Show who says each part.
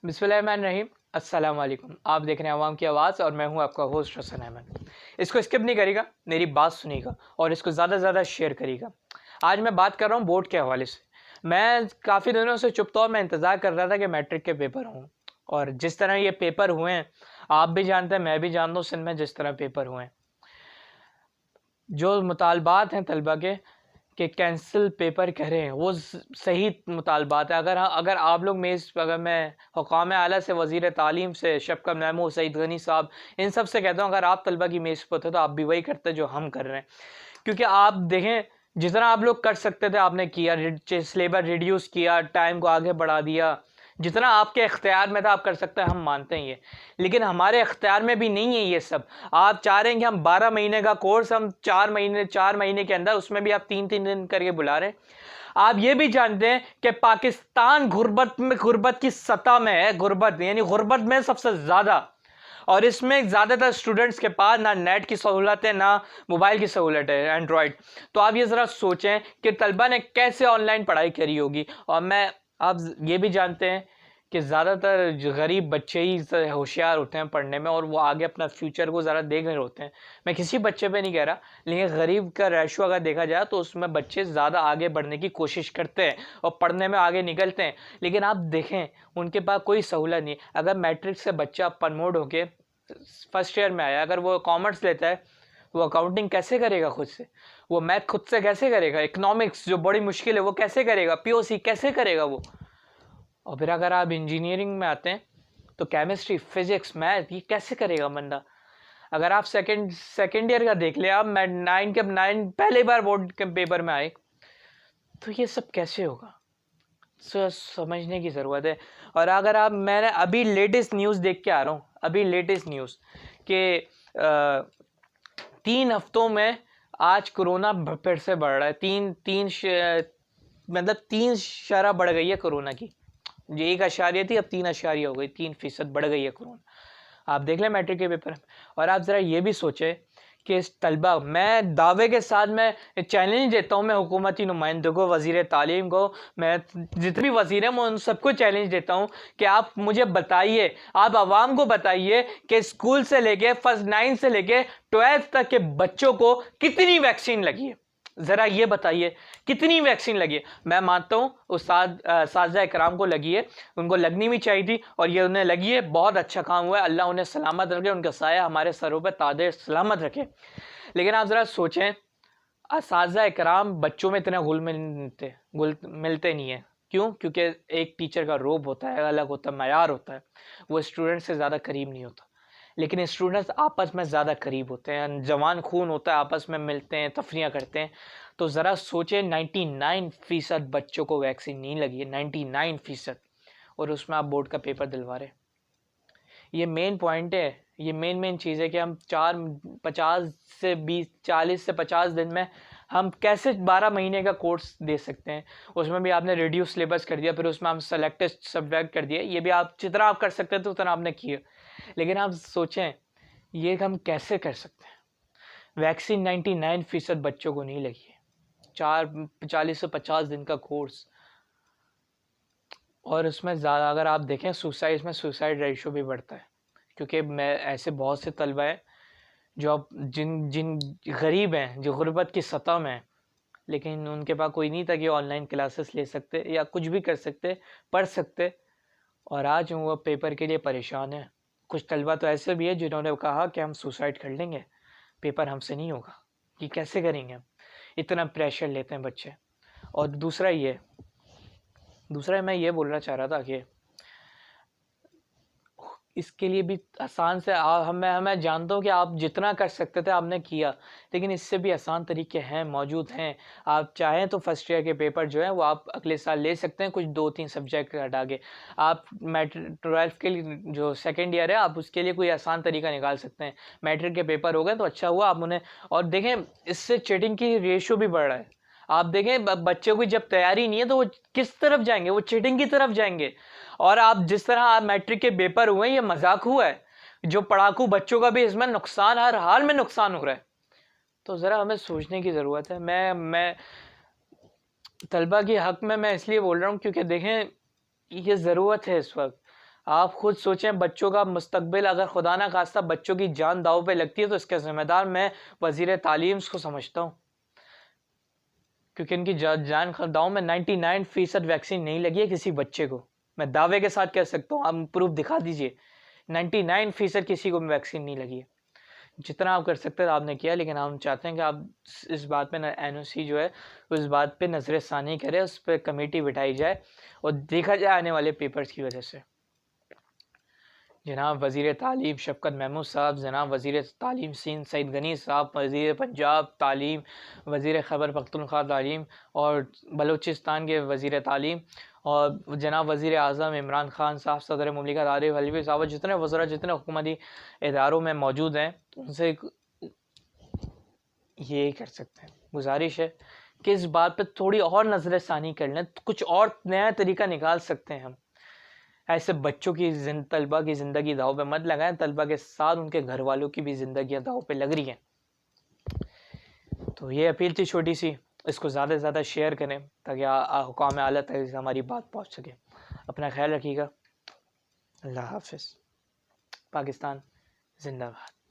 Speaker 1: बिस्मिल्लाहिर्रहमानिर्रहीम। अस्सलाम वालेकुम। आप देख रहे हैं अवाम की आवाज़ और मैं हूं आपका होस्ट हसन अहमद। इसको स्किप नहीं करिएगा, मेरी बात सुनिएगा और इसको ज़्यादा से ज़्यादा शेयर करिएगा। आज मैं बात कर रहा हूं बोर्ड के हवाले से। मैं काफ़ी दिनों से चुपतौर में इंतज़ार कर रहा था कि मैट्रिक के पेपर हों, और जिस तरह ये पेपर हुए हैं, आप भी जानते हैं, मैं भी जानता हूँ, सिंध में जिस तरह पेपर हुए हैं, जो मुतालबात हैं तलबा के कि कैंसिल पेपर करें, वो सही मुतालबात है। अगर आप लोग अगर मैं हुकाम आला से, वज़ीर तालीम से, शफ़क़त महमूद, सईद गनी साहब, इन सब से कहता हूँ, अगर आप तलबा की मेज़ पर थे तो आप भी वही करते जो हम कर रहे हैं। क्योंकि आप देखें, जितना आप लोग कर सकते थे आपने किया, सिलेबस रिड्यूस किया, टाइम को आगे बढ़ा दिया, जितना आपके इख्तियार में था आप कर सकते हैं, हम मानते हैं ये। लेकिन हमारे इख्तियार में भी नहीं है ये सब। आप चाह रहे हैं कि हम 12 महीने का कोर्स हम 4 महीने के अंदर, उसमें भी आप 3-3 दिन करके बुला रहे हैं। आप ये भी जानते हैं कि पाकिस्तान गुर्बत की सतह में है, गुर्बत यानी गुर्बत में सबसे ज़्यादा, और इसमें ज़्यादातर स्टूडेंट्स के पास ना नेट की सहूलत है, ना मोबाइल की सहूलत है, एंड्रॉयड। तो आप ये ज़रा सोचें कि तलबा ने कैसे ऑनलाइन पढ़ाई करी होगी। और आप ये भी जानते हैं कि ज़्यादातर गरीब बच्चे ही होशियार होते हैं पढ़ने में, और वो आगे अपना फ्यूचर को ज़रा देख रहे होते हैं। मैं किसी बच्चे पे नहीं कह रहा, लेकिन गरीब का रेशो अगर देखा जाए तो उसमें बच्चे ज़्यादा आगे बढ़ने की कोशिश करते हैं और पढ़ने में आगे निकलते हैं। लेकिन आप देखें, उनके पास कोई सहूलत नहीं। अगर मैट्रिक से बच्चा प्रमोट होके फर्स्ट ईयर में आया, अगर वो कॉमर्स लेता है, वो अकाउंटिंग कैसे करेगा खुद से? वो मैथ खुद से कैसे करेगा? इकोनॉमिक्स जो बड़ी मुश्किल है वो कैसे करेगा? पीओसी कैसे करेगा वो? और फिर अगर आप इंजीनियरिंग में आते हैं तो केमिस्ट्री, फिजिक्स, मैथ, ये कैसे करेगा बंदा? अगर आप सेकेंड ईयर का देख ले, आप नाइन पहले बार बोर्ड के पेपर में आए, तो ये सब कैसे होगा? समझने की ज़रूरत है। और अगर मैंने अभी लेटेस्ट न्यूज़ देख के आ रहा हूँ, अभी लेटेस्ट न्यूज़ कि 3 हफ्तों में आज कोरोना फिर से बढ़ रहा है। मतलब 3 शरह बढ़ गई है कोरोना की। जो 1 थी, अब 3 अशारिया हो गई, 3% बढ़ गई है कोरोना। आप देख लें मैट्रिक के पेपर में। और आप ज़रा ये भी सोचें कि इस तलबा, मैं दावे के साथ मैं चैलेंज देता हूँ, मैं हुकूमती नुमाइंदों को, वज़ीर तालीम को, मैं जितने भी वज़ीर हैं मैं उन सबको चैलेंज देता हूँ कि आप मुझे बताइए, आप आवाम को बताइए कि स्कूल से लेके फर्स्ट 9 से लेके 12th तक के बच्चों को कितनी वैक्सीन लगी है। ज़रा ये बताइए कितनी वैक्सीन लगी है। मैं मानता हूँ साज़ा इकराम को लगी है, उनको लगनी भी चाहिए थी, और ये उन्हें लगी है, बहुत अच्छा काम हुआ है। अल्लाह उन्हें सलामत रखे, उनका साया हमारे सरों पर ताज़े सलामत रखे। लेकिन आप ज़रा सोचें, साज़ा इकराम बच्चों में इतने घुल मिलते नहीं है। क्यों? क्योंकि एक टीचर का रोब होता है, अलग होता है, मयार होता है, वो स्टूडेंट से ज़्यादा करीब नहीं होता। लेकिन स्टूडेंट्स आपस में ज़्यादा करीब होते हैं, जवान खून होता है, आपस में मिलते हैं, तफरियाँ करते हैं। तो ज़रा सोचें, 99% बच्चों को वैक्सीन नहीं लगी है, 99%, और उसमें आप बोर्ड का पेपर दिलवा रहे। ये मेन पॉइंट है, ये मेन चीज़ है कि हम 40 से 50 दिन में हम कैसे 12 महीने का कोर्स दे सकते हैं। उसमें भी आपने रिड्यूस सिलेबस कर दिया, फिर उसमें हम सेलेक्टेड सब्जेक्ट कर दिए। ये भी आप जितना आप कर सकते थे उतना आपने किया। लेकिन आप सोचें, ये हम कैसे कर सकते हैं? वैक्सीन 99% बच्चों को नहीं लगी है, 40 से 50 दिन का कोर्स। और उसमें ज़्यादा अगर आप देखें, सुसाइड रेशो भी बढ़ता है। क्योंकि मैं ऐसे बहुत से तलबा हैं जो अब जिन जिन गरीब हैं, जो गुर्बत की सतह में हैं, लेकिन उनके पास कोई नहीं था कि ऑनलाइन क्लासेस ले सकते या कुछ भी कर सकते, पढ़ सकते, और आज वो पेपर के लिए परेशान है। कुछ तलबा तो ऐसे भी है जिन्होंने कहा कि हम सुसाइड कर लेंगे, पेपर हमसे नहीं होगा। ये कैसे करेंगे हम? इतना प्रेशर लेते हैं बच्चे। और दूसरा मैं ये बोलना चाह रहा था कि इसके लिए भी आसान से मैं जानता हूँ कि आप जितना कर सकते थे आपने किया, लेकिन इससे भी आसान तरीके हैं, मौजूद हैं। आप चाहें तो फर्स्ट ईयर के पेपर जो है वो आप अगले साल ले सकते हैं, कुछ 2-3 सब्जेक्ट हटा के। आप मैट्रिक 12th के लिए जो सेकेंड ईयर है, आप उसके लिए कोई आसान तरीका निकाल सकते हैं। मैट्रिक के पेपर हो गए तो अच्छा हुआ आप उन्हें। और देखें, इससे चीटिंग की रेशो भी बढ़ रहा है। आप देखें, बच्चों की जब तैयारी नहीं है तो वो किस तरफ जाएंगे? वो चीटिंग की तरफ जाएंगे। और आप जिस तरह आप मैट्रिक के पेपर हुए, ये मजाक हुआ है? जो पढ़ाकू बच्चों का भी इसमें नुकसान, हर हाल में नुकसान हो रहा है। तो ज़रा हमें सोचने की ज़रूरत है। मैं तलबा के हक़ में मैं इसलिए बोल रहा हूँ क्योंकि देखें, ये ज़रूरत है इस वक्त। आप खुद सोचें, बच्चों का मुस्तकबिल, अगर खुदा ना खास्ता बच्चों की जान दाव पे लगती है तो इसका ज़िम्मेदार मैं वज़ीर तालीम को समझता हूँ, क्योंकि इनकी जान दाव में 99% वैक्सीन नहीं लगी है किसी बच्चे को। मैं दावे के साथ कह सकता हूँ, आप प्रूफ दिखा दीजिए, 99% किसी को वैक्सीन नहीं लगी है। जितना आप कर सकते हैं आपने किया, लेकिन हम चाहते हैं कि आप इस बात पे NOC जो है उस बात पे नज़रसानी करें, उस पर कमेटी बिठाई जाए और देखा जाए आने वाले पेपर्स की वजह से। जनाब वज़ीर तालीम शफ़क़त महमूद साहब, जनाब वज़ीर तालीम सिंध सईद गनी साहब, वज़ीर पंजाब तालीम, वज़ीर खैबर पख्तूनख्वा तालीम और बलूचिस्तान के वज़ीर तालीम, और जनाब वज़ीर आज़म इमरान ख़ान साहब, सदर मुमलिकत आरिफ अलवी साहब, जितने वज़रा जितने हुकूमती इदारों में मौजूद हैं, उनसे ये कर सकते हैं, गुजारिश है कि इस बात पर थोड़ी और नज़रसानी कर लें, कुछ और नया तरीका निकाल सकते हैं हम। ऐसे बच्चों की तलबा की ज़िंदगी दाव पे मत लगाएं, तलबा के साथ उनके घर वालों की भी ज़िंदगी दाव पे लग रही हैं। तो ये अपील थी छोटी सी, इसको ज़्यादा से ज़्यादा शेयर करें ताकि हुकाम आला तक हमारी बात पहुँच सके। अपना ख्याल रखिएगा। अल्लाह हाफ़िज़। पाकिस्तान जिंदाबाद।